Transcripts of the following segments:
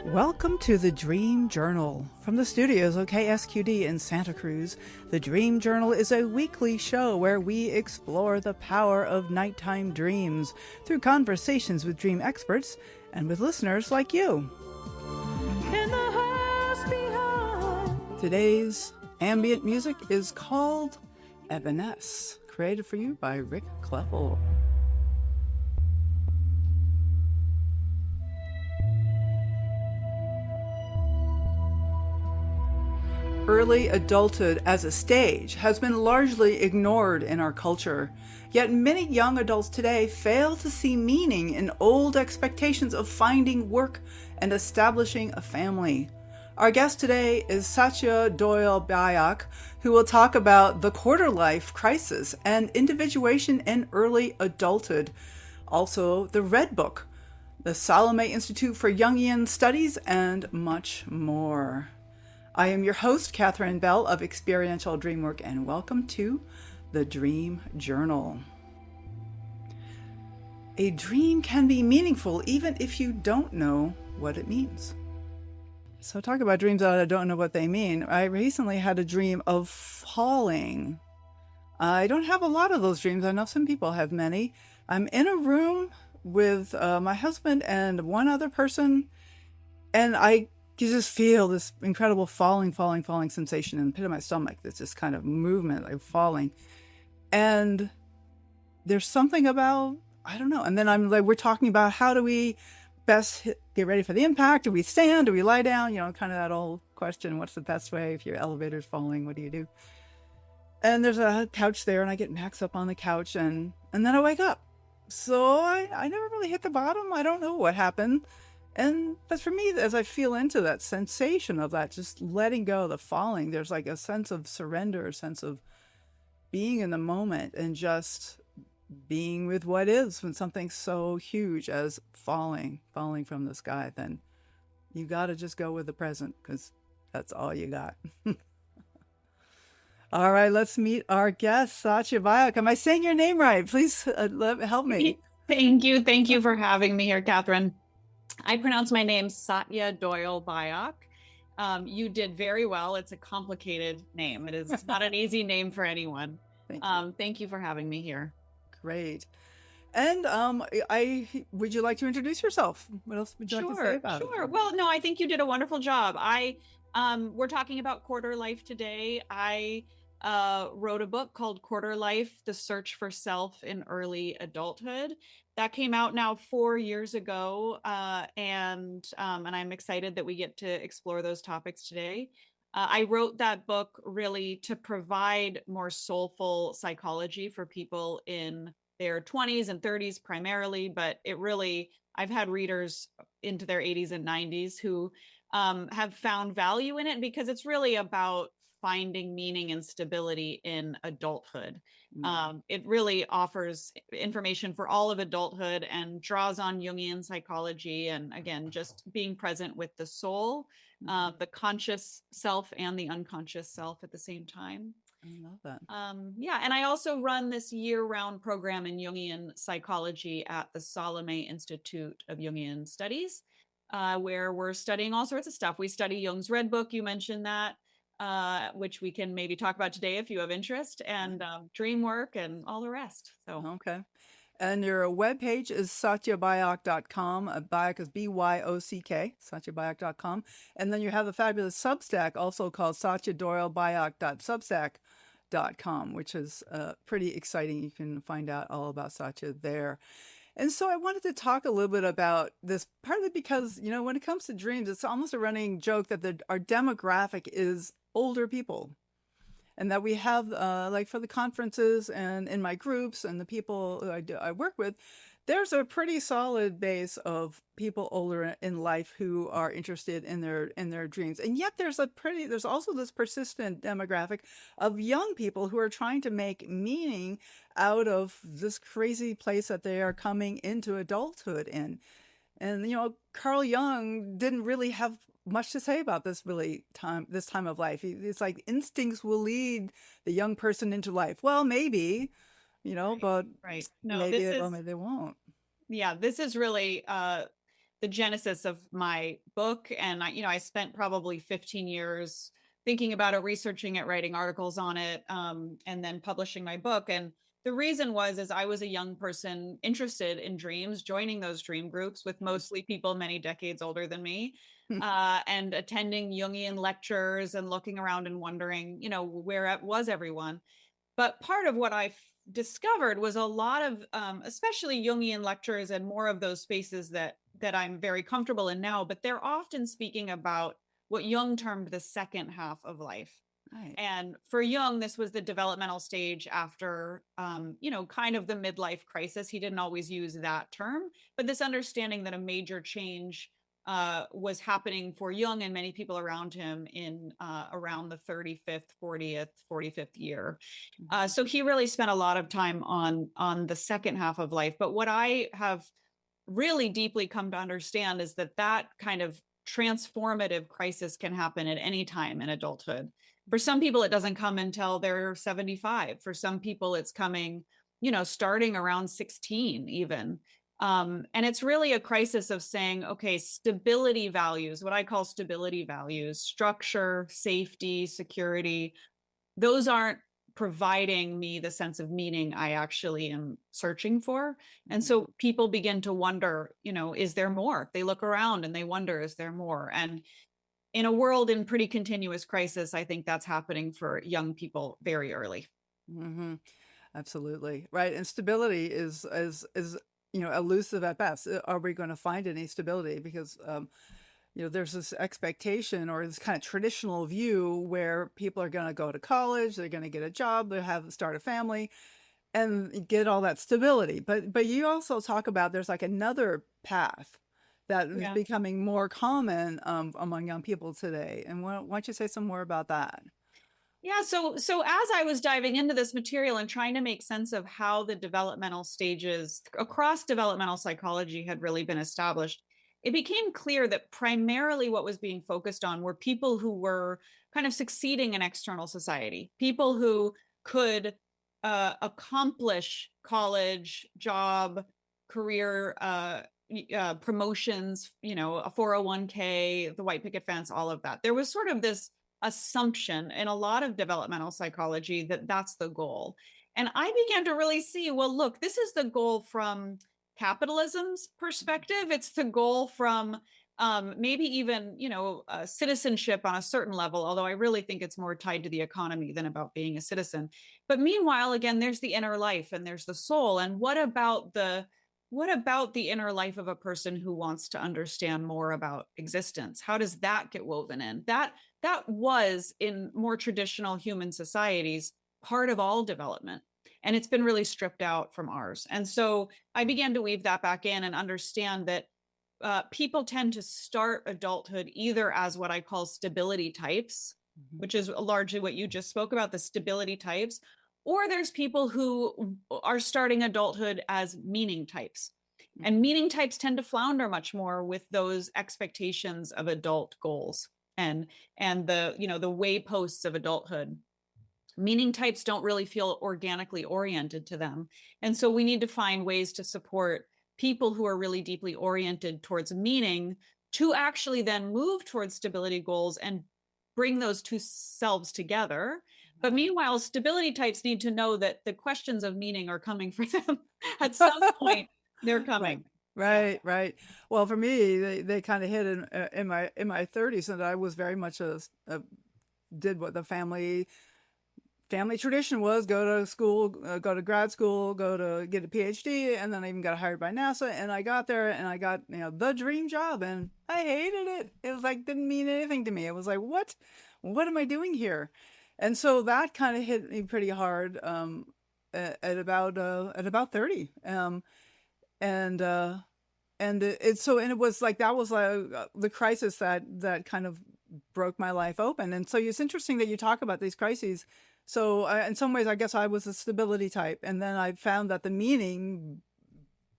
Welcome to the Dream Journal. From the studios of KSQD in Santa Cruz, the Dream Journal is a weekly show where we explore the power of nighttime dreams through conversations with dream experts and with listeners like you. Today's ambient music is called Evanesce, created for you by Rick Kleffel. Early adulthood as a stage has been largely ignored in our culture, yet many young adults today fail to see meaning in old expectations of finding work and establishing a family. Our guest today is Satya Doyle Byock, who will talk about the quarter-life crisis and individuation in early adulthood, also the Red Book, the Salome Institute for Jungian Studies, and much more. I am your host, Katherine Bell of Experiential Dreamwork, and welcome to the Dream Journal. A dream can be meaningful even if you don't know what it means. So talk about dreams that I don't know what they mean. I recently had a dream of falling. I don't have a lot of those dreams. I know some people have many. I'm in a room with my husband and one other person, and you just feel this incredible falling sensation in the pit of my stomach. That's just kind of movement, like falling. And there's something about, I don't know. And then we're talking about how do we best get ready for the impact? Do we stand? Do we lie down? Kind of that old question. What's the best way if your elevator's falling? What do you do? And there's a couch there, and I get maxed up on the couch, and then I wake up. So I never really hit the bottom. I don't know what happened. But for me, as I feel into that sensation of that, just letting go, the falling, there's like a sense of surrender, a sense of being in the moment and just being with what is. When something's so huge as falling from the sky, then you got to just go with the present because that's all you got. All right, let's meet our guest, Satya Byock. Am I saying your name right? Please help me. Thank you for having me here, Katherine. I pronounce my name Satya Doyle Byock. You did very well. It's a complicated name. It is not an easy name for anyone. Thank you for having me here. Great. And would you like to introduce yourself? What else would you like to say about it? Sure. Well, no, I think you did a wonderful job. We're talking about quarter life today. I wrote a book called Quarter Life: The Search for Self in Early Adulthood. That came out now 4 years ago, and I'm excited that we get to explore those topics today. I wrote that book really to provide more soulful psychology for people in their 20s and 30s primarily, but I've had readers into their 80s and 90s who have found value in it because it's really about finding meaning and stability in adulthood. It really offers information for all of adulthood and draws on Jungian psychology. And again, just being present with the soul, the conscious self and the unconscious self at the same time. I love that. And I also run this year-round program in Jungian psychology at the Salome Institute of Jungian Studies, where we're studying all sorts of stuff. We study Jung's Red Book, you mentioned that, which we can maybe talk about today if you have interest, and dream work and all the rest. So okay. And your webpage is satyabyock.com. Byock is B-Y-O-C-K, satyabyock.com. And then you have a fabulous Substack also called satyadoylebyock.substack.com, which is pretty exciting. You can find out all about Satya there. And so I wanted to talk a little bit about this, partly because, when it comes to dreams, it's almost a running joke that our demographic is older people. And that we have, like for the conferences and in my groups and the people who I work with, there's a pretty solid base of people older in life who are interested in their dreams. And yet there's also this persistent demographic of young people who are trying to make meaning out of this crazy place that they are coming into adulthood in. And, Carl Jung didn't really have much to say about this time of life. It's like instincts will lead the young person into life. Well, maybe, but right. No, maybe they won't. Yeah, this is really the genesis of my book. And I spent probably 15 years thinking about it, researching it, writing articles on it, and then publishing my book. And the reason was, is I was a young person interested in dreams, joining those dream groups with mostly people many decades older than me, and attending Jungian lectures and looking around and wondering, where was everyone? But part of what I discovered was a lot of, especially Jungian lectures and more of those spaces that I'm very comfortable in now, but they're often speaking about what Jung termed the second half of life. Right. And for Jung, this was the developmental stage after, kind of the midlife crisis. He didn't always use that term, but this understanding that a major change was happening for Jung and many people around him in around the 35th, 40th, 45th year. So he really spent a lot of time on the second half of life. But what I have really deeply come to understand is that kind of transformative crisis can happen at any time in adulthood. For some people, it doesn't come until they're 75. For some people, it's coming, starting around 16 even. And it's really a crisis of saying, okay, stability values, what I call stability values, structure, safety, security, those aren't providing me the sense of meaning I actually am searching for. And so people begin to wonder, is there more? They look around and they wonder, is there more? And in a world in pretty continuous crisis, I think that's happening for young people very early. Mm-hmm. Absolutely. Right. And stability is elusive at best. Are we going to find any stability? Because, there's this expectation or this kind of traditional view where people are going to go to college, they're going to get a job, they start a family and get all that stability. But you also talk about there's like another path that is Yeah. becoming more common among young people today. And why don't you say some more about that? Yeah, so as I was diving into this material and trying to make sense of how the developmental stages across developmental psychology had really been established, it became clear that primarily what was being focused on were people who were kind of succeeding in external society, people who could accomplish college, job, career, promotions, a 401k, the white picket fence, all of that. There was sort of this assumption in a lot of developmental psychology that that's the goal. And I began to really see, well, look, this is the goal from capitalism's perspective. It's the goal from maybe even, citizenship on a certain level, although I really think it's more tied to the economy than about being a citizen. But meanwhile, again, there's the inner life and there's the soul. And what about the inner life of a person who wants to understand more about existence? How does that get woven in? That was in more traditional human societies part of all development, and it's been really stripped out from ours. And so I began to weave that back in and understand that people tend to start adulthood either as what I call stability types, which is largely what you just spoke about, the stability types, or there's people who are starting adulthood as meaning types. And meaning types tend to flounder much more with those expectations of adult goals and the the wayposts of adulthood. Meaning types don't really feel organically oriented to them, and so we need to find ways to support people who are really deeply oriented towards meaning to actually then move towards stability goals and bring those two selves together. But meanwhile, stability types need to know that the questions of meaning are coming for them at some point. They're Right. coming. Yeah. Right, right. Well, for me, they kind of hit in my 30s, and I was very much did what the family tradition was: go to school, go to grad school, go to get a PhD, and then I even got hired by NASA. And I got there, and I got the dream job, and I hated it. It was like didn't mean anything to me. It was like what am I doing here? And so that kind of hit me pretty hard at about 30. And it was like that was like the crisis that kind of broke my life open. And so it's interesting that you talk about these crises. So in some ways, I guess I was a stability type, and then I found that the meaning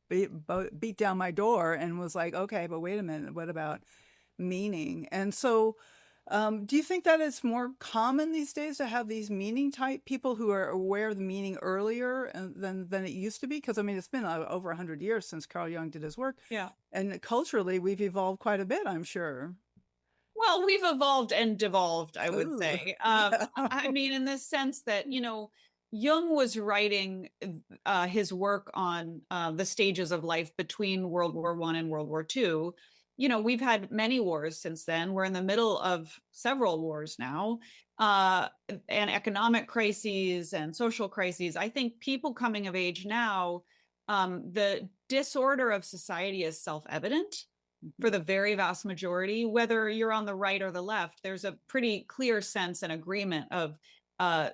beat down my door and was like, okay, but wait a minute, what about meaning? And so Do you think that it's more common these days to have these meaning type people who are aware of the meaning earlier than it used to be? Because I mean, it's been over 100 years since Carl Jung did his work, Yeah. and culturally we've evolved quite a bit, I'm sure. Well, we've evolved and devolved, I would Ooh, say. yeah. I mean, in the sense that, Jung was writing his work on the stages of life between World War I and World War II. We've had many wars since then. We're in the middle of several wars now, uh, and economic crises and social crises. I think people coming of age now, the disorder of society is self-evident for the very vast majority. Whether you're on the right or the left, there's a pretty clear sense and agreement of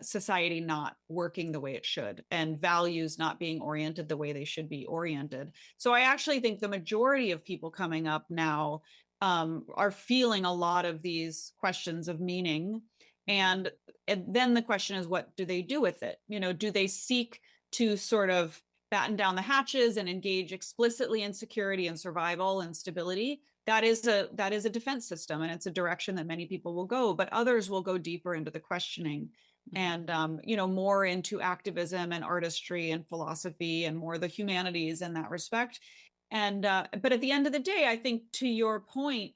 society not working the way it should and values not being oriented the way they should be oriented. So I actually think the majority of people coming up now are feeling a lot of these questions of meaning. And then the question is, what do they do with it? Do they seek to sort of batten down the hatches and engage explicitly in security and survival and stability? That is a defense system, and it's a direction that many people will go, but others will go deeper into the questioning and more into activism and artistry and philosophy and more the humanities in that respect. And but at the end of the day, I think, to your point,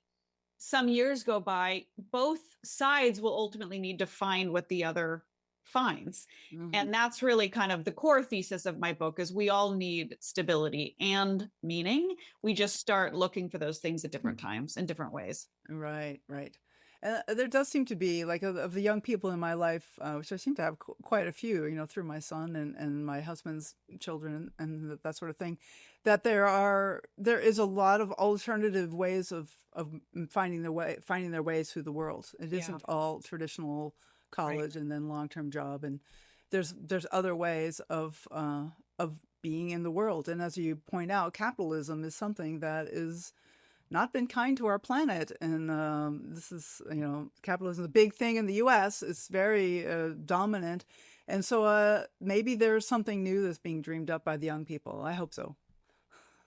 some years go by, both sides will ultimately need to find what the other finds. Mhm. And that's really kind of the core thesis of my book, is we all need stability and meaning. We just start looking for those things at different times in different ways. Right, right. There does seem to be, like, of the young people in my life, which I seem to have quite a few, through my son and my husband's children and that sort of thing, that there is a lot of alternative ways of finding their ways through the world. It Yeah, isn't all traditional right. college and then long-term job, and there's other ways of being in the world. And as you point out, capitalism is something that is not been kind to our planet. And this is, capitalism is a big thing in the US. It's very dominant. And so maybe there's something new that's being dreamed up by the young people. I hope so.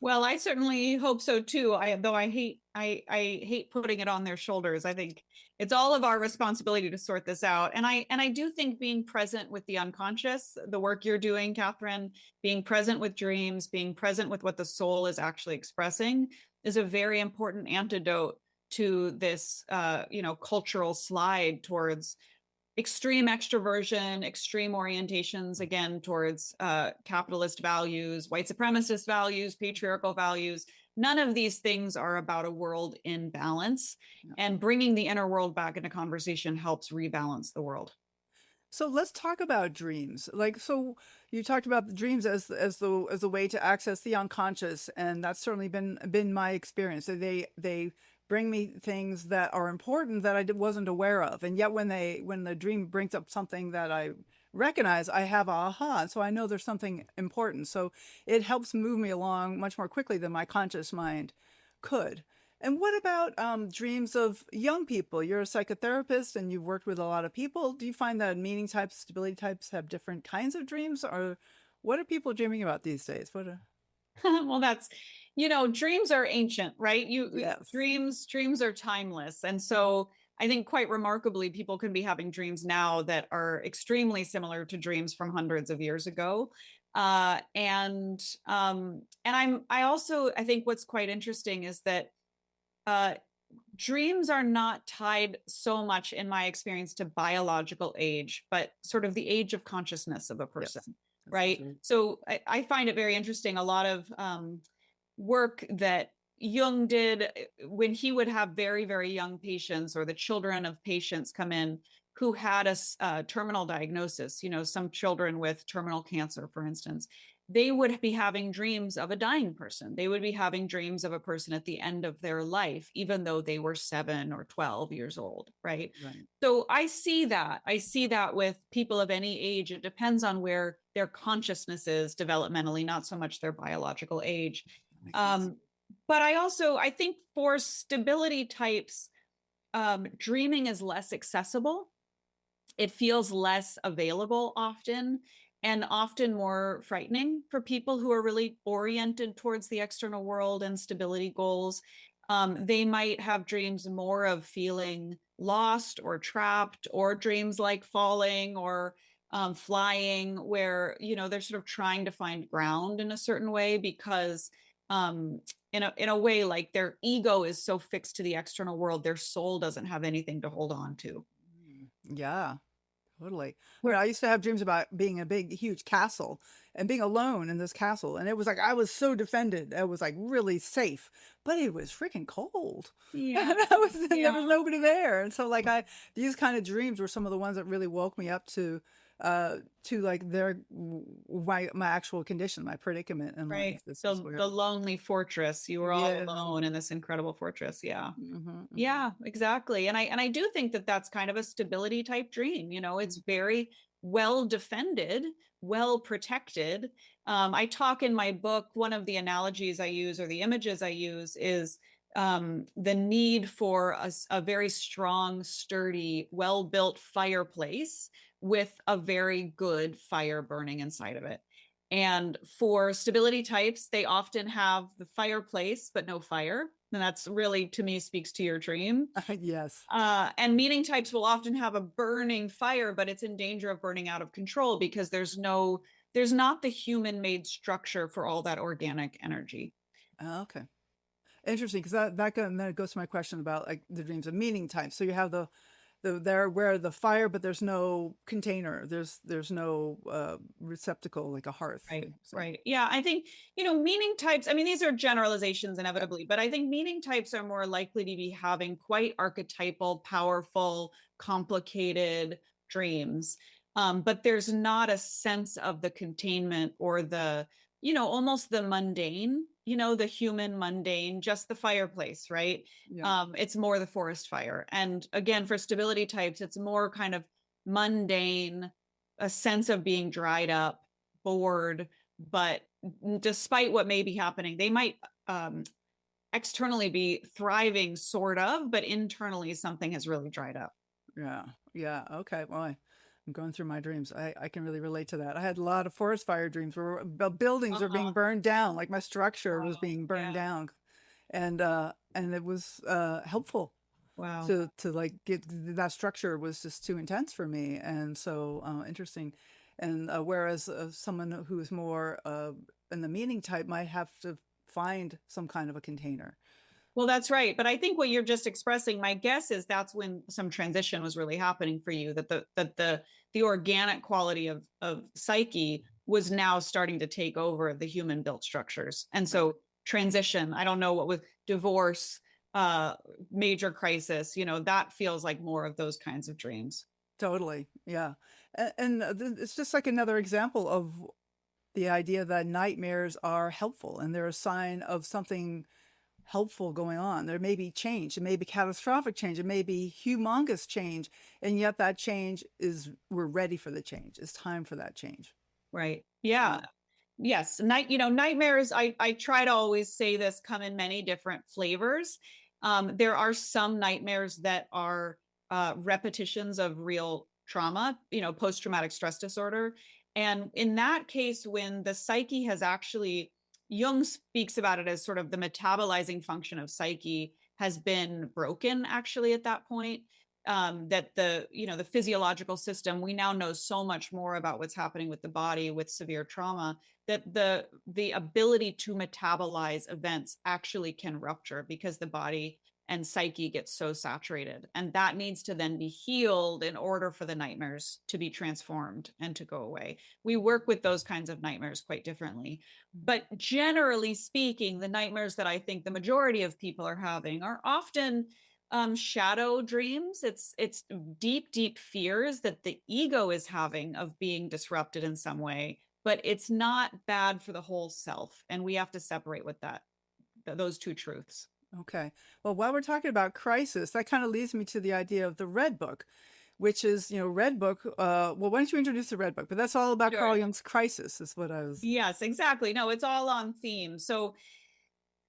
Well, I certainly hope so too. I hate putting it on their shoulders. I think it's all of our responsibility to sort this out. And I do think being present with the unconscious, the work you're doing, Katherine, being present with dreams, being present with what the soul is actually expressing, is a very important antidote to this cultural slide towards extreme extroversion, extreme orientations, again, towards capitalist values, white supremacist values, patriarchal values. None of these things are about a world in balance. Yeah. And bringing the inner world back into conversation helps rebalance the world. So let's talk about dreams. Like, so you talked about the dreams as the way to access the unconscious, and that's certainly been my experience. So they bring me things that are important that wasn't aware of, and yet when the dream brings up something that I recognize, I have a aha, so I know there's something important. So it helps move me along much more quickly than my conscious mind could. And what about dreams of young people? You're a psychotherapist and you've worked with a lot of people. Do you find that meaning types, stability types have different kinds of dreams? Or what are people dreaming about these days? Well, dreams are ancient, right? You Yes. dreams are timeless. And so I think, quite remarkably, people can be having dreams now that are extremely similar to dreams from hundreds of years ago. I think what's quite interesting is that uh, dreams are not tied so much, in my experience, to biological age, but sort of the age of consciousness of a person, Yes. That's right? true. So I find it very interesting. A lot of work that Jung did, when he would have very, very young patients, or the children of patients come in who had a terminal diagnosis, some children with terminal cancer, for instance, they would be having dreams of a dying person. They would be having dreams of a person at the end of their life, even though they were 7 or 12 years old, right? Right. So I see that. I see that with people of any age. It depends on where their consciousness is developmentally, not so much their biological age. That makes sense. Um, but I think for stability types, dreaming is less accessible. It feels less available often, and often more frightening for people who are really oriented towards the external world and stability goals. They might have dreams more of feeling lost or trapped, or dreams like falling or flying, where, they're sort of trying to find ground in a certain way, because um, in a way, like, their ego is so fixed to the external world, their soul doesn't have anything to hold on to. Yeah. Totally. I used to have dreams about being in a big, huge castle and being alone in this castle. And it was like I was so defended. I was like really safe, but it was freaking cold. Yeah. And there Yeah. was nobody there. And so, like, these kind of dreams were some of the ones that really woke me up to like my actual condition, my predicament in Right. life. This is The where, lonely fortress. You were all yeah. alone in this incredible fortress. Yeah. Hmm. Yeah, exactly. And I do think that that's kind of a stability type dream. It's very well defended, well protected. I talk in my book, one of the analogies I use, or the images I use, is the need for a very strong, sturdy, well built fireplace with a very good fire burning inside of it. And for stability types, they often have the fireplace, but no fire. And that's really, to me, speaks to your dream. Yes. And meaning types will often have a burning fire, but it's in danger of burning out of control, because there's not the human made structure for all that organic energy. Okay. Interesting, because that goes to my question about like the dreams of meaning types. So you have the there where the fire, but there's no container. There's no receptacle like a hearth. Right, So, right. Yeah, I think, meaning types, I mean, these are generalizations inevitably, but I think meaning types are more likely to be having quite archetypal, powerful, complicated dreams. But there's not a sense of the containment, or almost the mundane, the human mundane, just the fireplace, right? yeah, It's more the forest fire. And again, for stability types, it's more kind of mundane, a sense of being dried up, bored, but despite what may be happening, they might externally be thriving, sort of, but internally something has really dried up. yeah, yeah. Okay, well, I'm going through my dreams. I can really relate to that. I had a lot of forest fire dreams where buildings are being Uh-huh. burned down, like my structure was Wow. being burned Yeah. down, and it was helpful Wow. to like get that structure was just too intense for me, and so interesting. And whereas someone who's more in the meaning type might have to find some kind of a container. Well, that's right. But I think what you're just expressing, my guess is that's when some transition was really happening for you, that the organic quality of psyche was now starting to take over the human built structures. And Right. so transition, I don't know, what with divorce, uh major crisis, that feels like more of those kinds of dreams. Totally, yeah. And it's just like another example of the idea that nightmares are helpful and they're a sign of something helpful going on. There may be change, it may be catastrophic change, it may be humongous change, and yet that change is we're ready for the change. It's time for that change. Right. Yeah. Yeah. Yes. Nightmares, I try to always say this, come in many different flavors. There are some nightmares that are repetitions of real trauma, post-traumatic stress disorder. And in that case, when the psyche has actually, Jung speaks about it as sort of the metabolizing function of psyche has been broken, actually, at that point. That the physiological system, we now know so much more about what's happening with the body with severe trauma, that the ability to metabolize events actually can rupture, because the body and psyche gets so saturated, and that needs to then be healed in order for the nightmares to be transformed and to go away. We work with those kinds of nightmares quite differently, but generally speaking, the nightmares that I think the majority of people are having are often shadow dreams. It's deep fears that the ego is having of being disrupted in some way, but it's not bad for the whole self, and we have to separate with those two truths. Okay. Well, while we're talking about crisis, that kind of leads me to the idea of the Red Book, which is, Red Book. Well, why don't you introduce the Red Book? But that's all about Sure. Carl Jung's crisis, is what I was. Yes, exactly. No, it's all on theme. So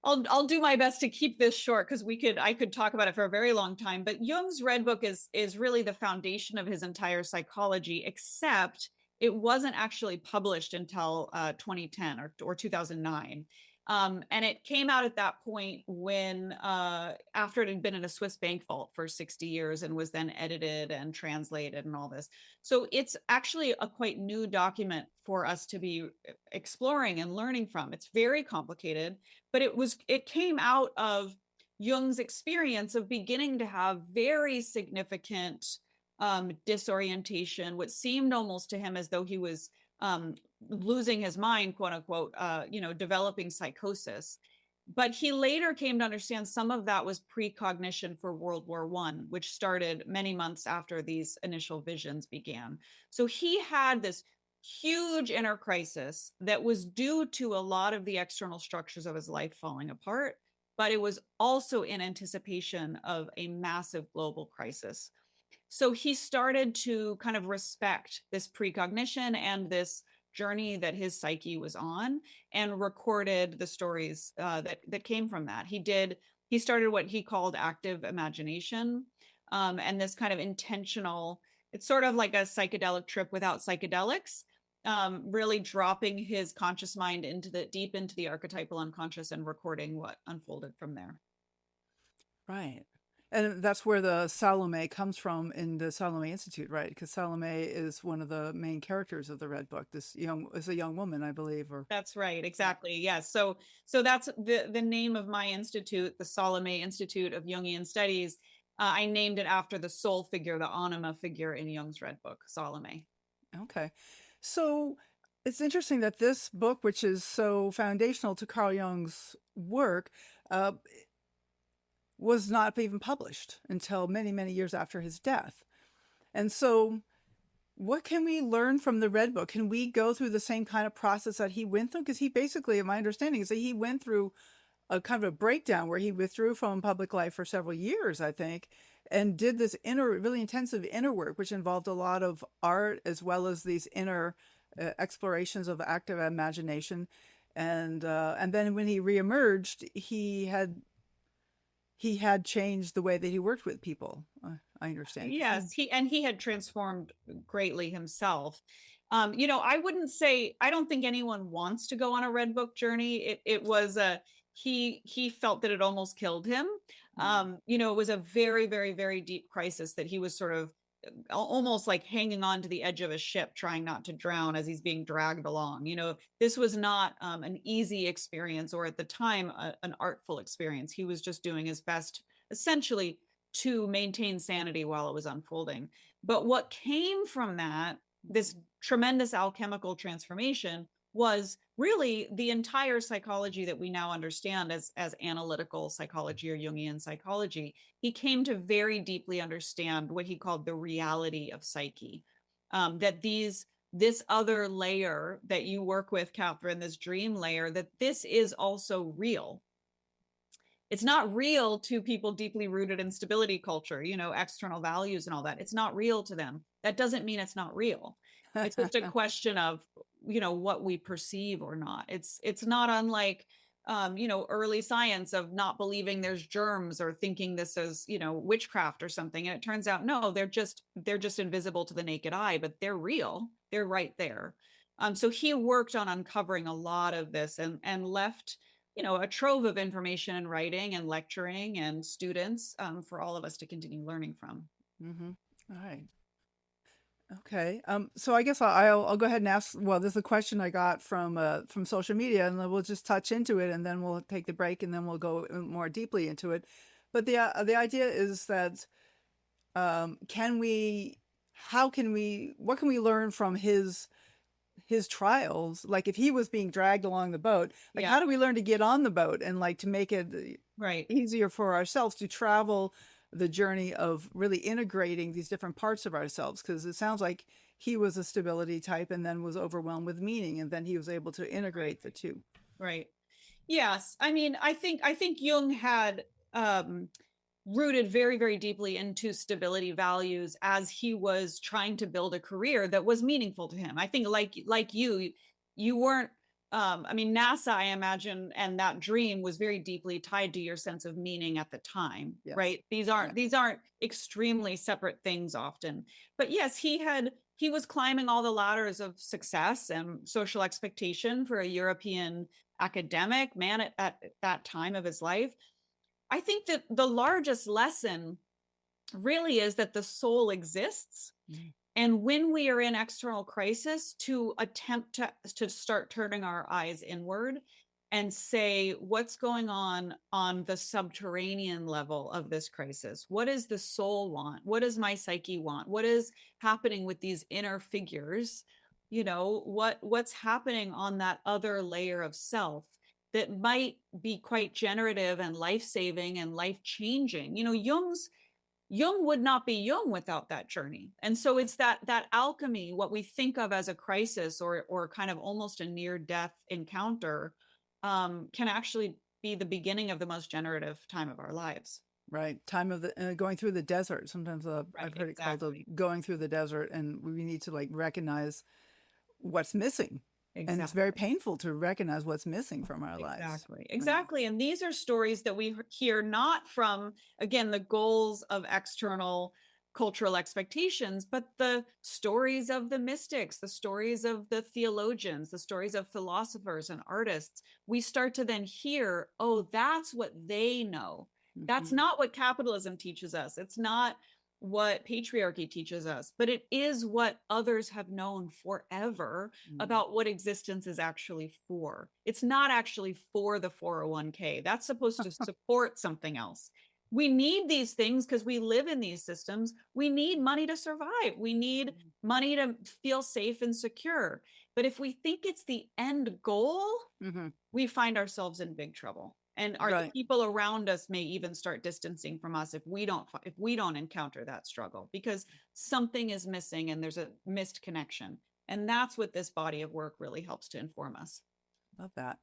I'll do my best to keep this short, because I could talk about it for a very long time. But Jung's Red Book is really the foundation of his entire psychology, except it wasn't actually published until 2010 or 2009. And it came out at that point when, after it had been in a Swiss bank vault for 60 years and was then edited and translated and all this. So it's actually a quite new document for us to be exploring and learning from. It's very complicated, but it came out of Jung's experience of beginning to have very significant disorientation, what seemed almost to him as though he was losing his mind, quote unquote, developing psychosis. But he later came to understand some of that was precognition for World War I, which started many months after these initial visions began. So he had this huge inner crisis that was due to a lot of the external structures of his life falling apart, but it was also in anticipation of a massive global crisis. So he started to kind of respect this precognition and this journey that his psyche was on, and recorded the stories that came from that. He started what he called active imagination, and this kind of intentional. It's sort of like a psychedelic trip without psychedelics, really dropping his conscious mind deep into the archetypal unconscious and recording what unfolded from there. Right. And that's where the Salome comes from in the Salome Institute, right? Because Salome is one of the main characters of the Red Book. This is a young woman, I believe, or That's right, exactly. Yes. So that's the name of my institute, the Salome Institute of Jungian Studies. I named it after the soul figure, the anima figure in Jung's Red Book, Salome. okay. So it's interesting that this book, which is so foundational to Carl Jung's work, uh, was not even published until many, many years after his death. And so, what can we learn from the Red Book? Can we go through the same kind of process that he went through? Because he basically, my understanding is that he went through a kind of a breakdown where he withdrew from public life for several years, I think, and did this really intensive inner work, which involved a lot of art as well as these inner explorations of active imagination. And then when he reemerged, he had changed the way that he worked with people. I understand. Yes, he had transformed greatly himself. I wouldn't say, I don't think anyone wants to go on a Red Book journey. It was he felt that it almost killed him. It was a very, very, very deep crisis that he was sort of almost like hanging on to the edge of a ship, trying not to drown as he's being dragged along. This was not an easy experience, or at the time, an artful experience. He was just doing his best, essentially, to maintain sanity while it was unfolding. But what came from that, this tremendous alchemical transformation, was really the entire psychology that we now understand as analytical psychology or Jungian psychology. He came to very deeply understand what he called the reality of psyche, that this other layer that you work with, Katherine, this dream layer, that this is also real. It's not real to people deeply rooted in stability culture, external values and all that. It's not real to them. That doesn't mean it's not real. It's just a question of, what we perceive or not. It's not unlike, early science of not believing there's germs or thinking this is, witchcraft or something. And it turns out, no, they're just invisible to the naked eye, but they're real. They're right there. So he worked on uncovering a lot of this and left, a trove of information and writing and lecturing and students for all of us to continue learning from. Mm-hmm. All right. Okay. So I guess I'll go ahead and ask. Well, this is a question I got from social media, and then we'll just touch into it, and then we'll take the break, and then we'll go more deeply into it. But the idea is that what can we learn from his trials? Like if he was being dragged along the boat, like how do we learn to get on the boat and like to make it right easier for ourselves to travel the journey of really integrating these different parts of ourselves? Because it sounds like he was a stability type and then was overwhelmed with meaning, and then he was able to integrate the two. Right. Yes. I mean, I think Jung had rooted very, very deeply into stability values as he was trying to build a career that was meaningful to him. I think like you weren't, NASA, I imagine, and that dream was very deeply tied to your sense of meaning at the time, yes. Right? These aren't extremely separate things often. But yes, he was climbing all the ladders of success and social expectation for a European academic man at that time of his life. I think that the largest lesson really is that the soul exists. Mm. And when we are in external crisis, to attempt to start turning our eyes inward and say, what's going on the subterranean level of this crisis? What does the soul want? What does my psyche want? What is happening with these inner figures? You know, what's happening on that other layer of self that might be quite generative and life-saving and life-changing? You know, Jung would not be Jung without that journey. And so it's that alchemy, what we think of as a crisis or kind of almost a near death encounter, can actually be the beginning of the most generative time of our lives. Right. Time of the going through the desert. Sometimes I've heard it called going through the desert, and we need to like recognize what's missing. Exactly. And it's very painful to recognize what's missing from our lives. Exactly. And these are stories that we hear not from, again, the goals of external cultural expectations, but the stories of the mystics, the stories of the theologians, the stories of philosophers and artists. We start to then hear, oh, that's what they know. That's not what capitalism teaches us. It's not what patriarchy teaches us, but it is what others have known forever about what existence is actually for. It's not actually for the 401k. That's supposed to support something else. We need these things because we live in these systems. We need money to survive. We need money to feel safe and secure. But if we think it's the end goal, we find ourselves in big trouble. And our people around us may even start distancing from us if we don't encounter that struggle, because something is missing and there's a missed connection. And that's what this body of work really helps to inform us. Love that.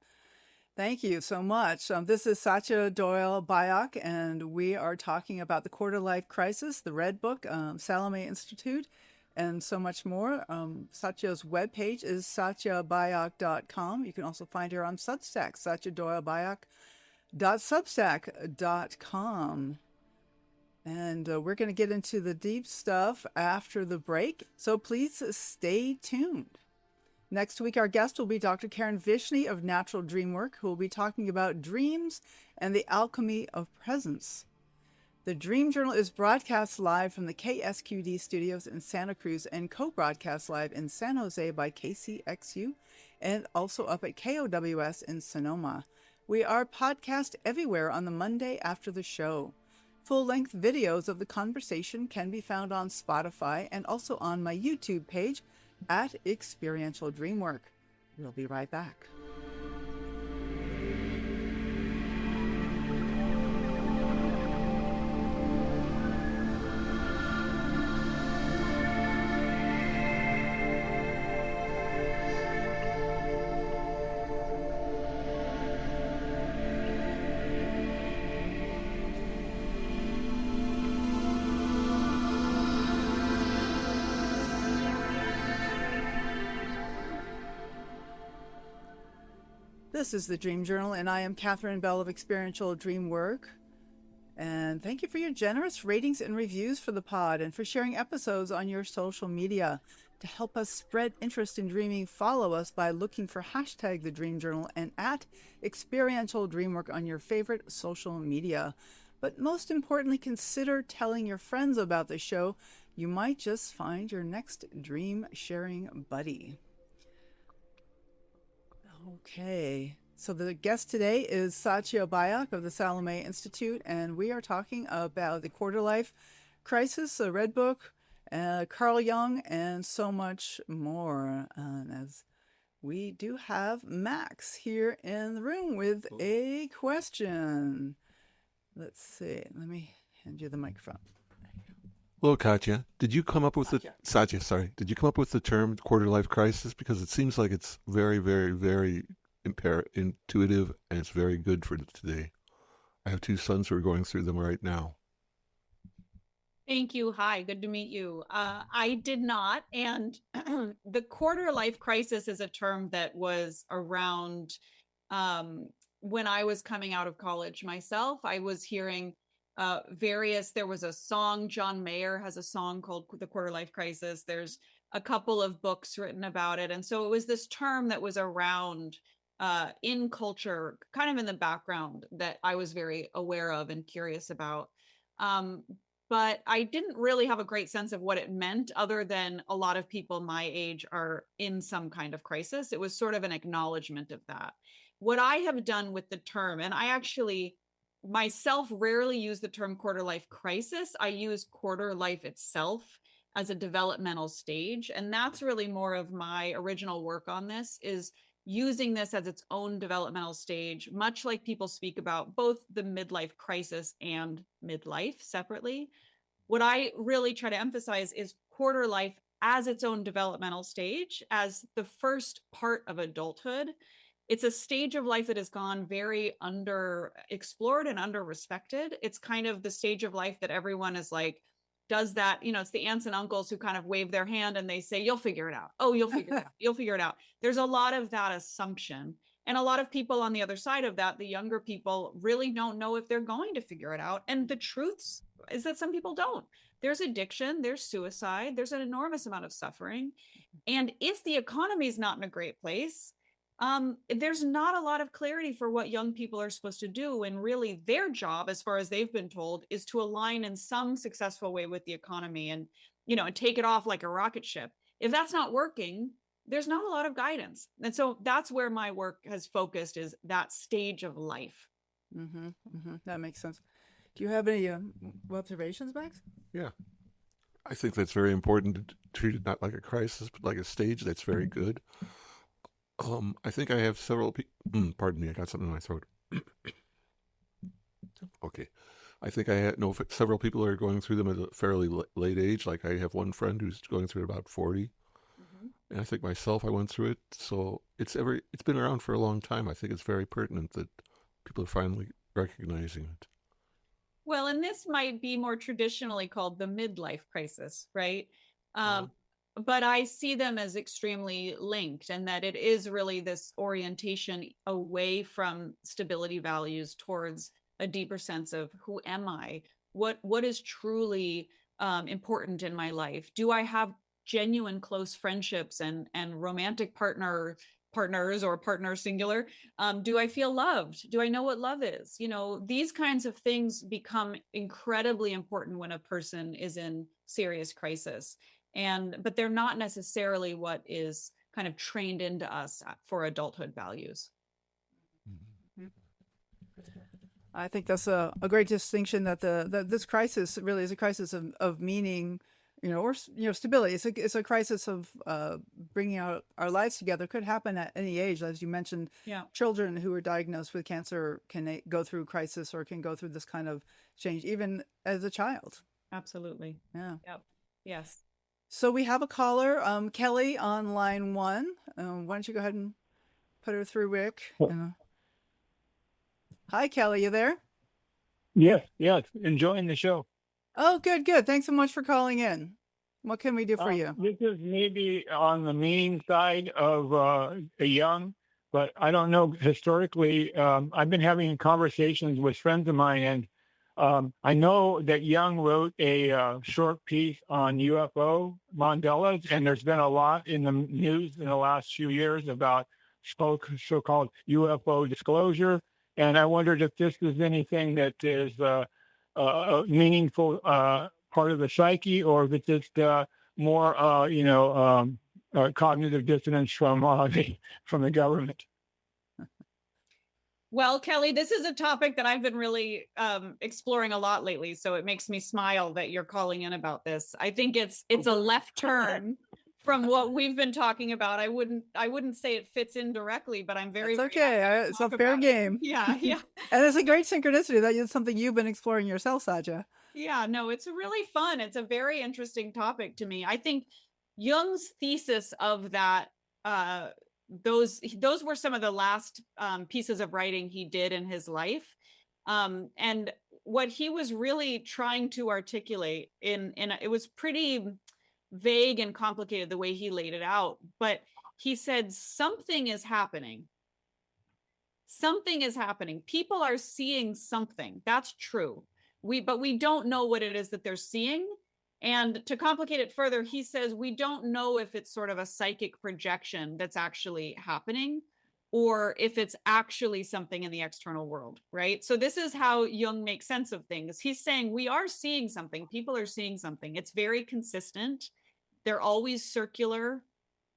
Thank you so much. This is Satya Doyle Byock, and we are talking about the Quarter Life Crisis, the Red Book, Salome Institute, and so much more. Satya's webpage is satyabyock.com. You can also find her on Substack, satyadoylebyock.substack.com. And we're going to get into the deep stuff after the break, so please stay tuned. Next week, our guest will be Dr. Karen Vishney of Natural Dream Work, who will be talking about dreams and the alchemy of presence. The Dream Journal is broadcast live from the KSQD studios in Santa Cruz and co-broadcast live in San Jose by KCXU and also up at KOWS in Sonoma. We are podcast everywhere on the Monday after the show. Full-length videos of the conversation can be found on Spotify and also on my YouTube page at Experiential Dreamwork. We'll be right back. This is the Dream Journal, and I am Katherine Bell of Experiential Dream Work. And thank you for your generous ratings and reviews for the pod and for sharing episodes on your social media. To help us spread interest in dreaming, follow us by looking for hashtag the Dream Journal and at Experiential Dreamwork on your favorite social media. But most importantly, consider telling your friends about the show. You might just find your next dream sharing buddy. Okay, so the guest today is Satya Byock of the Salome Institute, and we are talking about the Quarter Life Crisis, the Red Book, Carl Jung, and so much more. And as we do have Max here in the room with a question. Let's see, let me hand you the microphone. Hello, Katya. Did you come up with Did you come up with the term quarter life crisis? Because it seems like it's very, very, very intuitive, and it's very good for today. I have two sons who are going through them right now. Thank you. Hi, good to meet you. I did not. And the quarter life crisis is a term that was around when I was coming out of college myself. I was hearing there was a song, John Mayer has a song called The Quarter Life Crisis. There's a couple of books written about it. And so it was this term that was around in culture, kind of in the background, that I was very aware of and curious about. But I didn't really have a great sense of what it meant, other than a lot of people my age are in some kind of crisis. It was sort of an acknowledgement of that. What I have done with the term, and I actually myself rarely use the term quarter life crisis. I use quarter life itself as a developmental stage. And that's really more of my original work on this, is using this as its own developmental stage, much like people speak about both the midlife crisis and midlife separately. What I really try to emphasize is quarter life as its own developmental stage, as the first part of adulthood. It's a stage of life that has gone very underexplored and under-respected. It's kind of the stage of life that everyone is like, does that, it's the aunts and uncles who kind of wave their hand and they say, you'll figure it out. Oh, you'll figure it out. You'll figure it out. There's a lot of that assumption. And a lot of people on the other side of that, the younger people, really don't know if they're going to figure it out. And the truth is that some people don't. There's addiction, there's suicide, there's an enormous amount of suffering. And if the economy is not in a great place, there's not a lot of clarity for what young people are supposed to do. And really their job, as far as they've been told, is to align in some successful way with the economy and, and take it off like a rocket ship. If that's not working, there's not a lot of guidance. And so that's where my work has focused, is that stage of life. Mm-hmm, mm-hmm. That makes sense. Do you have any observations, Max? Yeah. I think that's very important to treat it not like a crisis, but like a stage. That's very good. I think I have several people. Pardon me, I got something in my throat. Okay. I think I know several people are going through them at a fairly late age. Like I have one friend who's going through it about 40. Mm-hmm. And I think myself, I went through it. So it's been around for a long time. I think it's very pertinent that people are finally recognizing it. Well, and this might be more traditionally called the midlife crisis, right? But I see them as extremely linked, and that it is really this orientation away from stability values towards a deeper sense of, who am I? What is truly important in my life? Do I have genuine close friendships and romantic partners or partners singular? Do I feel loved? Do I know what love is? These kinds of things become incredibly important when a person is in serious crisis. But they're not necessarily what is kind of trained into us for adulthood values. I think that's a great distinction, that this crisis really is a crisis of meaning, or stability. It's a crisis of bringing our lives together. Could happen at any age, as you mentioned. Yeah. Children who are diagnosed with cancer can go through crisis, or can go through this kind of change even as a child. Absolutely. Yeah. Yep. Yes. So we have a caller, Kelly, on line 1. Why don't you go ahead and put her through, Rick? Hi, Kelly. You there? Yes. Enjoying the show. Oh, good. Thanks so much for calling in. What can we do for you? This is maybe on the meaning side of a Jung, but I don't know. Historically, I've been having conversations with friends of mine, and I know that Jung wrote a short piece on UFO Mandalas, and there's been a lot in the news in the last few years about so-called UFO disclosure. And I wondered if this is anything that is a meaningful part of the psyche, or if it's just more, cognitive dissonance from the government. Well, Kelly, this is a topic that I've been really exploring a lot lately, so it makes me smile that you're calling in about this. I think it's a left turn from what we've been talking about. I wouldn't say it fits in directly, but I'm very. It's okay. It's a fair game. Yeah. And it's a great synchronicity. That is something you've been exploring yourself, Satya. Yeah, no, it's really fun. It's a very interesting topic to me. I think Jung's thesis of that. Those were some of the last pieces of writing he did in his life, and what he was really trying to articulate it was pretty vague and complicated the way he laid it out, but he said something is happening. People are seeing something. That's true. But we don't know what it is that they're seeing. And to complicate it further, he says we don't know if it's sort of a psychic projection that's actually happening, or if it's actually something in the external world, right? So this is how Jung makes sense of things. He's saying we are seeing something, people are seeing something. It's very consistent. They're always circular.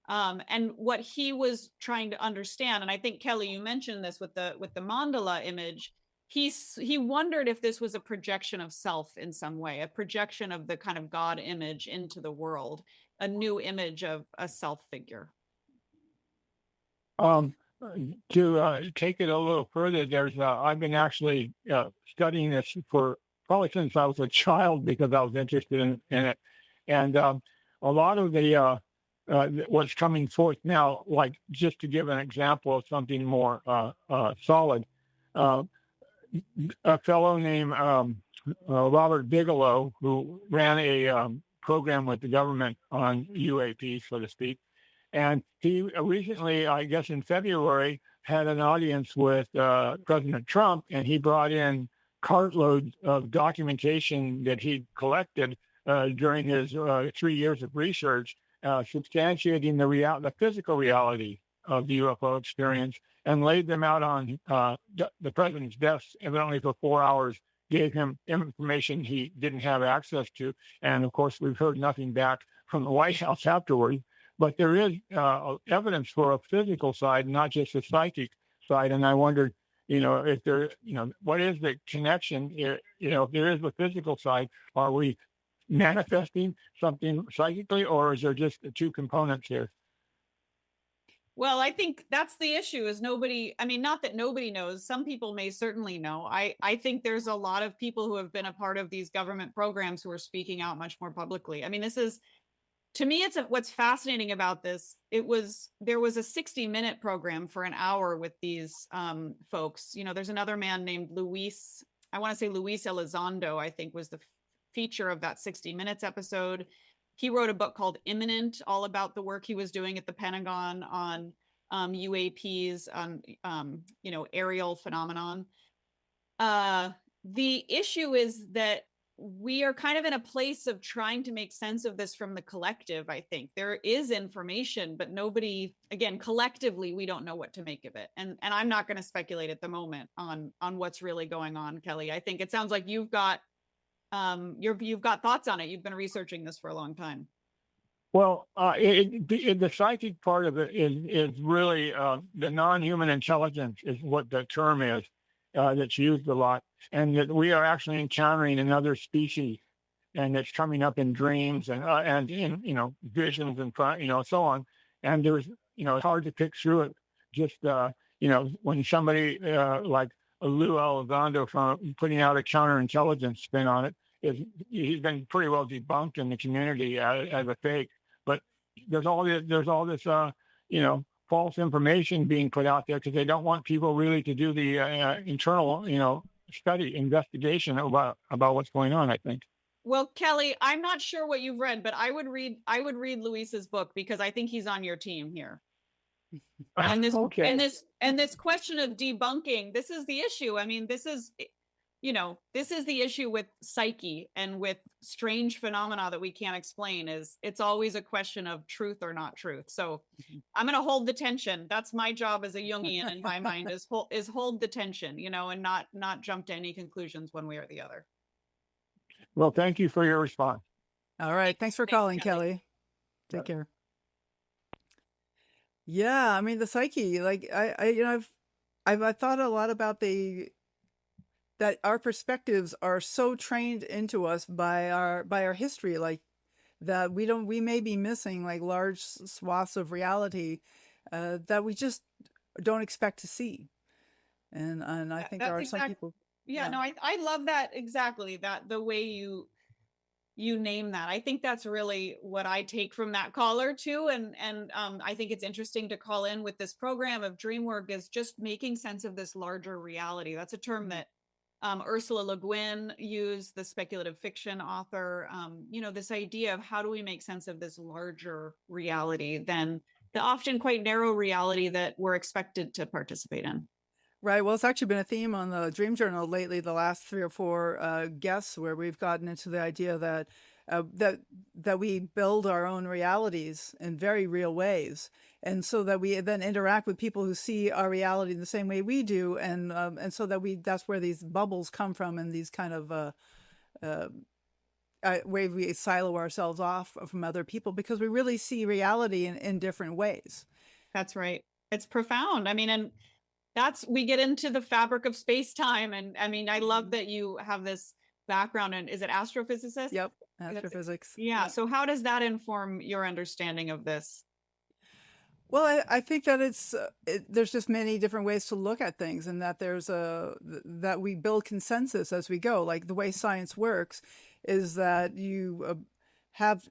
And what he was trying to understand, and I think Kelly, you mentioned this with the mandala image, he wondered if this was a projection of self in some way, a projection of the kind of God image into the world, a new image of a self figure. To take it a little further, I've been actually studying this for probably since I was a child because I was interested in it, and a lot of the what's coming forth now, like just to give an example of something more solid, uh, a fellow named Robert Bigelow, who ran a program with the government on UAP, so to speak. And he recently, I guess in February, had an audience with President Trump, and he brought in cartloads of documentation that he'd collected during his 3 years of research, substantiating the physical reality of the UFO experience, and laid them out on the president's desk, evidently for 4 hours, gave him information he didn't have access to. And of course, we've heard nothing back from the White House afterwards. But there is evidence for a physical side, not just a psychic side. And I wondered, if there, what is the connection? If there is a physical side, are we manifesting something psychically, or is there just the two components here? Well, I think that's the issue is nobody, I mean, not that nobody knows. Some people may certainly know. I think there's a lot of people who have been a part of these government programs who are speaking out much more publicly. I mean, to me, what's fascinating about this. There was a 60-minute program for an hour with these folks. There's another man named Luis Elizondo, I think was the feature of that 60 Minutes episode. He wrote a book called Imminent, all about the work he was doing at the Pentagon on UAPs, aerial phenomenon. The issue is that we are kind of in a place of trying to make sense of this from the collective. I think there is information, but nobody, again, collectively, we don't know what to make of it. And I'm not going to speculate at the moment on what's really going on, Kelly. I think it sounds like you've got thoughts on it. You've been researching this for a long time. Well, the psychic part of it is really the non-human intelligence is what the term is that's used a lot, and that we are actually encountering another species, and it's coming up in dreams and in visions and so on. And there's it's hard to pick through it. Just when somebody like Lou Elizondo from putting out a counterintelligence spin on it, he's been pretty well debunked in the community as a fake. But there's all this false information being put out there because they don't want people really to do the internal investigation about what's going on, I think. Well, Kelly, I'm not sure what you've read, but I would read Luis's book because I think he's on your team here. And this okay. and this question of debunking, this is the issue. I mean, this is the issue with psyche and with strange phenomena that we can't explain. Is it's always a question of truth or not truth. So I'm going to hold the tension. That's my job as a Jungian in my mind is hold the tension, and not jump to any conclusions one way or the other. Well, thank you for your response. All right. Thanks for calling, Kelly. Take care. Yeah. I mean, the psyche, like I've thought a lot about that our perspectives are so trained into us by our history, like that we may be missing like large swaths of reality that we just don't expect to see. And I think there are some people. Yeah, no, I love that exactly, that the way you name that. I think that's really what I take from that caller too. And I think it's interesting to call in with this program of dream work is just making sense of this larger reality. That's a term that Ursula Le Guin used, the speculative fiction author, this idea of how do we make sense of this larger reality than the often quite narrow reality that we're expected to participate in. Right. Well, it's actually been a theme on the Dream Journal lately, the last 3 or 4 guests, where we've gotten into the idea that that we build our own realities in very real ways, and so that we then interact with people who see our reality the same way we do, and so that that's where these bubbles come from, and these kind of way we silo ourselves off from other people because we really see reality in different ways. That's right. It's profound. I mean, and we get into the fabric of space-time. And I mean, I love that you have this background in, is it astrophysicist? Yep. Astrophysics. Yeah. So how does that inform your understanding of this? Well, I think that there's just many different ways to look at things, and that that we build consensus as we go. Like the way science works is that you have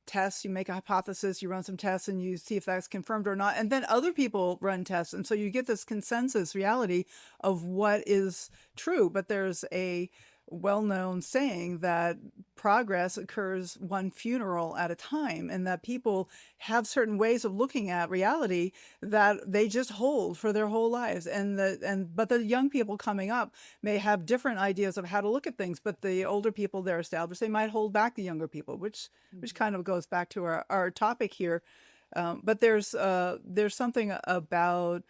tests, you make a hypothesis, you run some tests, and you see if that's confirmed or not, and then other people run tests, and so you get this consensus reality of what is true. But there's a well-known saying that progress occurs one funeral at a time, and that people have certain ways of looking at reality that they just hold for their whole lives, but the young people coming up may have different ideas of how to look at things, but the older people, they're established, they might hold back the younger people, which kind of goes back to our topic here. But there's something about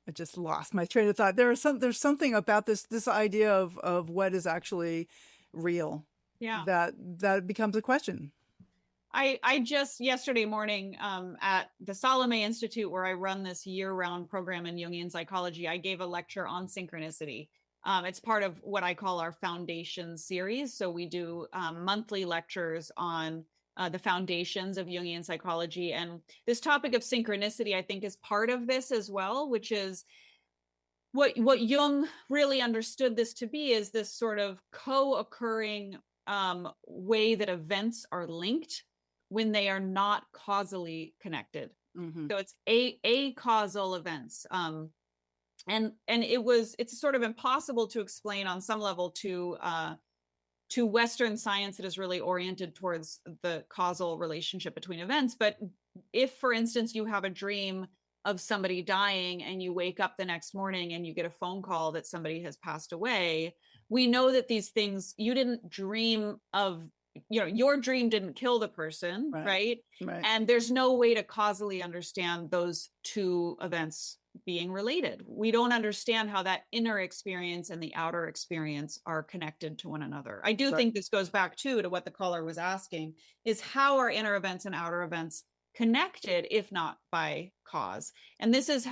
I just lost my train of thought. There's something about this idea of what is actually real. Yeah. That becomes a question. I just yesterday morning at the Salome Institute, where I run this year-round program in Jungian psychology, I gave a lecture on synchronicity. It's part of what I call our foundation series. So we do monthly lectures on the foundations of Jungian psychology. And this topic of synchronicity, I think, is part of this as well, which is what Jung really understood this to be, is this sort of co-occurring way that events are linked when they are not causally connected. Mm-hmm. So it's a causal events. And it's sort of impossible to explain on some level to Western science that is really oriented towards the causal relationship between events. But if, for instance, you have a dream of somebody dying and you wake up the next morning and you get a phone call that somebody has passed away, we know that these things, you didn't dream of, your dream didn't kill the person, right? And there's no way to causally understand those two events being related. We don't understand how that inner experience and the outer experience are connected to one another. I do think this goes back to what the caller was asking, is how are inner events and outer events connected, if not by cause? And this is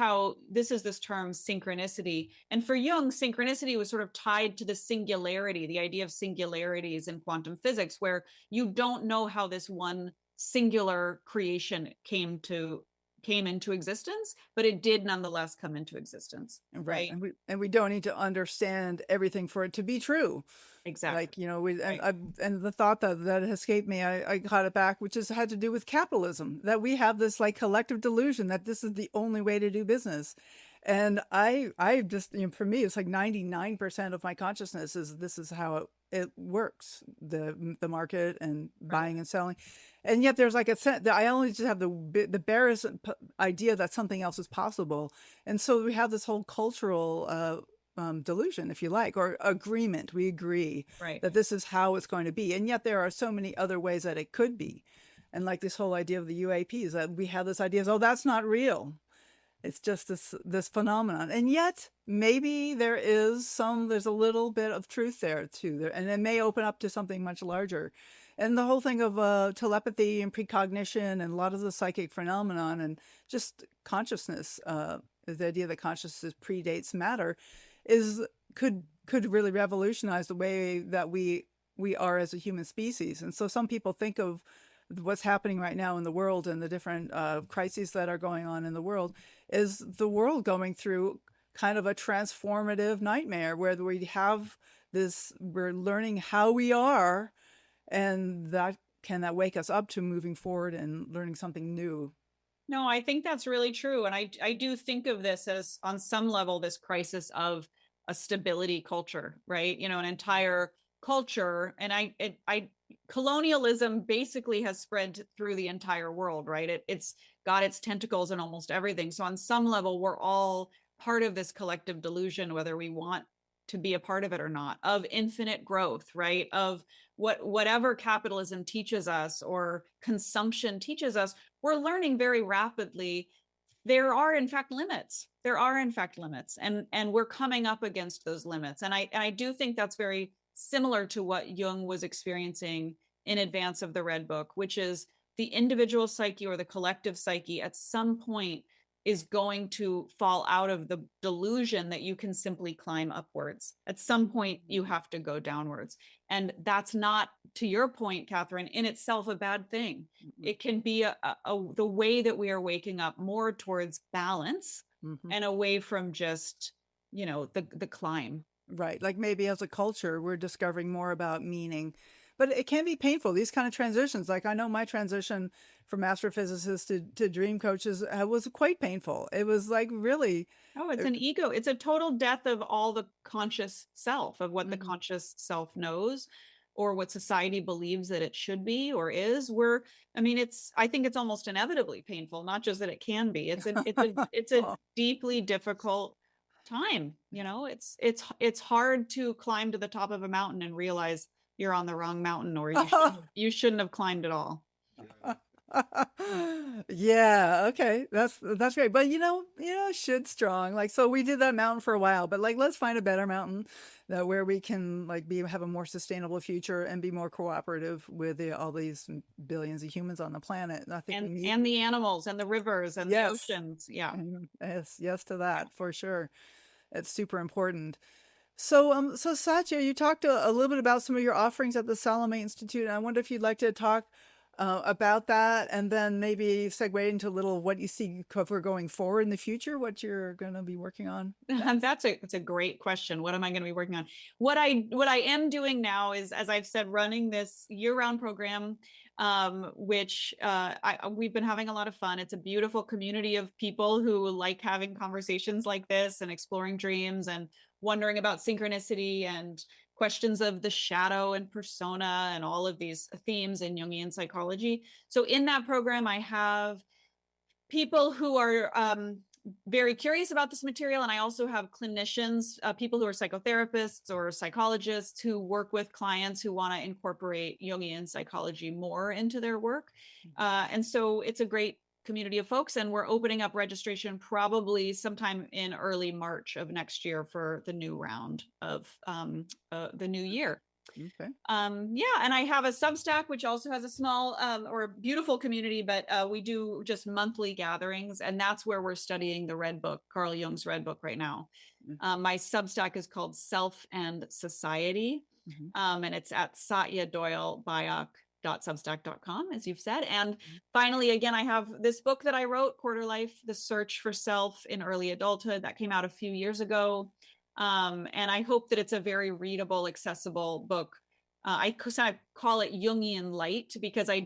this term synchronicity. And for Jung, synchronicity was sort of tied to the singularity, the idea of singularities in quantum physics, where you don't know how this one singular creation came into existence, but it did nonetheless come into existence. Right. And we don't need to understand everything for it to be true. Exactly. Like, and the thought that escaped me, I got it back, which had to do with capitalism, that we have this like collective delusion that this is the only way to do business. And I just, for me, it's like 99% of my consciousness is this is how it works, the market and buying and selling. And yet there's like I only just have the barest idea that something else is possible. And so we have this whole cultural delusion, if you like, or agreement. We agree that this is how it's going to be. And yet there are so many other ways that it could be. And like this whole idea of the UAPs, that we have this idea of, that's not real. It's just this phenomenon. And yet maybe there's a little bit of truth there too. And it may open up to something much larger. And the whole thing of telepathy and precognition and a lot of the psychic phenomenon and just consciousness, the idea that consciousness predates matter, could really revolutionize the way that we are as a human species. And so some people think of what's happening right now in the world and the different crises that are going on in the world is the world going through kind of a transformative nightmare where we have we're learning how we are, and that wake us up to moving forward and learning something new. No, I think that's really true. And I do think of this as, on some level, this crisis of a stability culture, right? An entire culture. And colonialism basically has spread through the entire world, right? It's got its tentacles in almost everything. So on some level, we're all part of this collective delusion, whether we want to be a part of it or not, of infinite growth, right? Of whatever capitalism teaches us or consumption teaches us, we're learning very rapidly. There are in fact limits. And we're coming up against those limits. And I do think that's very similar to what Jung was experiencing in advance of the Red Book, which is the individual psyche or the collective psyche at some point is going to fall out of the delusion that you can simply climb upwards. At some point, you have to go downwards. And that's not, to your point, Katherine, in itself a bad thing. It can be the way that we are waking up more towards balance and away from just, the climb. Right. Like maybe as a culture, we're discovering more about meaning. But it can be painful, these kind of transitions. Like I know my transition from astrophysicist to dream coaches was quite painful. It was like really. Oh, it's an ego. It's a total death of all the conscious self, of what the conscious self knows or what society believes that it should be or is. I think it's almost inevitably painful, not just that it can be. It's a deeply difficult time. It's hard to climb to the top of a mountain and realize you're on the wrong mountain, or you shouldn't have climbed at all. Yeah, okay. That's great. But should strong. Like so we did that mountain for a while, but like let's find a better mountain where we can like have a more sustainable future and be more cooperative with all these billions of humans on the planet. I think and the animals and the rivers and the oceans. Yeah. Yes to that for sure. It's super important. So Satya, you talked a little bit about some of your offerings at the Salome Institute, and I wonder if you'd like to talk about that, and then maybe segue into a little what you see for going forward in the future, what you're going to be working on. That's a great question. What am I going to be working on? What I am doing now is, as I've said, running this year-round program, which we've been having a lot of fun. It's a beautiful community of people who like having conversations like this and exploring dreams and wondering about synchronicity and questions of the shadow and persona and all of these themes in Jungian psychology. So in that program, I have people who are very curious about this material. And I also have clinicians, people who are psychotherapists or psychologists who work with clients who want to incorporate Jungian psychology more into their work. And so it's a great community of folks, and we're opening up registration probably sometime in early March of next year for the new round of the new year. Okay. And I have a Substack, which also has a small or beautiful community, but we do just monthly gatherings, and that's where we're studying the Red Book, Carl Jung's Red Book right now. My Substack is called Self and Society, and it's at Satya Doyle Byock .substack.com, as you've said. And finally, again, I have this book that I wrote, Quarter Life, The Search for Self in Early Adulthood, that came out a few years ago. And I hope that it's a very readable, accessible book. I call it Jungian light because I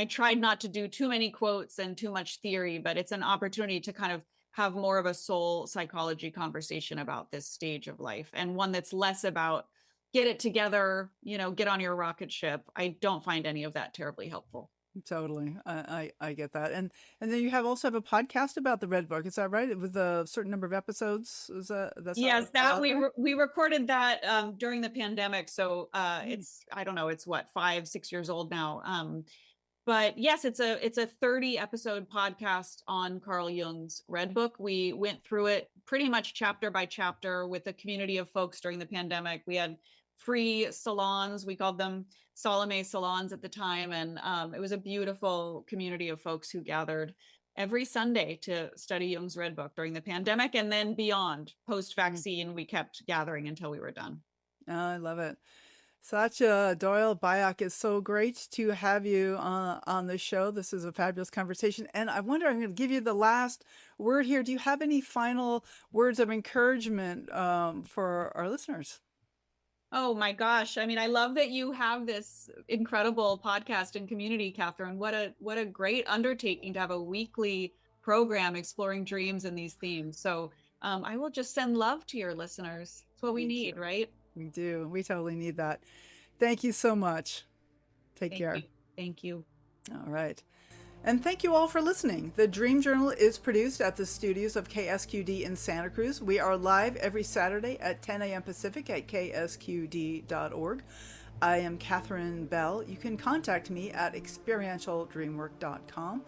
tried not to do too many quotes and too much theory, but it's an opportunity to kind of have more of a soul psychology conversation about this stage of life, and one that's less about get it together, get on your rocket ship. I don't find any of that terribly helpful. Totally. I get that. And then you also have a podcast about the Red Book. Is that right? With a certain number of episodes? Yes, we recorded that during the pandemic. So it's, I don't know, it's what, 5-6 years old now. But yes, it's a 30 episode podcast on Carl Jung's Red Book. We went through it pretty much chapter by chapter with a community of folks during the pandemic. We had free salons. We called them Salome salons at the time. And it was a beautiful community of folks who gathered every Sunday to study Jung's Red Book during the pandemic. And then beyond, post-vaccine, we kept gathering until we were done. Oh, I love it. Satya Doyle Byock, it's so great to have you on the show. This is a fabulous conversation. And I wonder, I'm going to give you the last word here. Do you have any final words of encouragement for our listeners? Oh my gosh. I mean, I love that you have this incredible podcast and community, Katherine. What a great undertaking to have a weekly program exploring dreams and these themes. So I will just send love to your listeners. It's what we need, right? We do. We totally need that. Thank you so much. Take care. Thank you. All right. And thank you all for listening. The Dream Journal is produced at the studios of KSQD in Santa Cruz. We are live every Saturday at 10 a.m. Pacific at ksqd.org. I am Katherine Bell. You can contact me at experientialdreamwork.com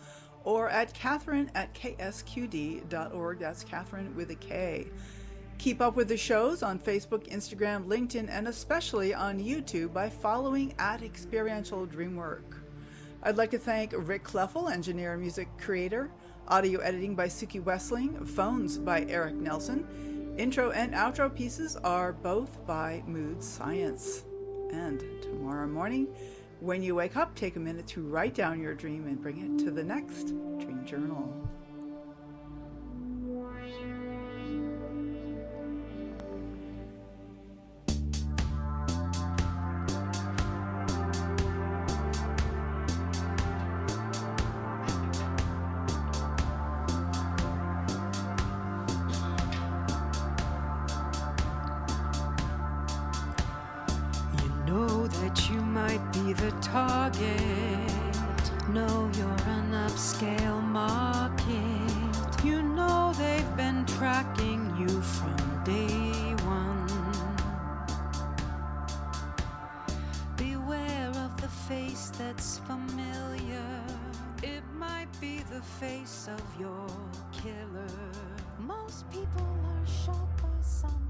or at Katherine@ksqd.org. That's Katherine with a K. Keep up with the shows on Facebook, Instagram, LinkedIn, and especially on YouTube by following at Experiential Dreamwork. I'd like to thank Rick Kleffel, engineer and music creator, audio editing by Suki Wessling, phones by Eric Nelson. Intro and outro pieces are both by Mood Science. And tomorrow morning, when you wake up, take a minute to write down your dream and bring it to the next Dream Journal. You might be the target. Know you're an upscale market. You know they've been tracking you from day one. Beware of the face that's familiar. It might be the face of your killer. Most people are shot by some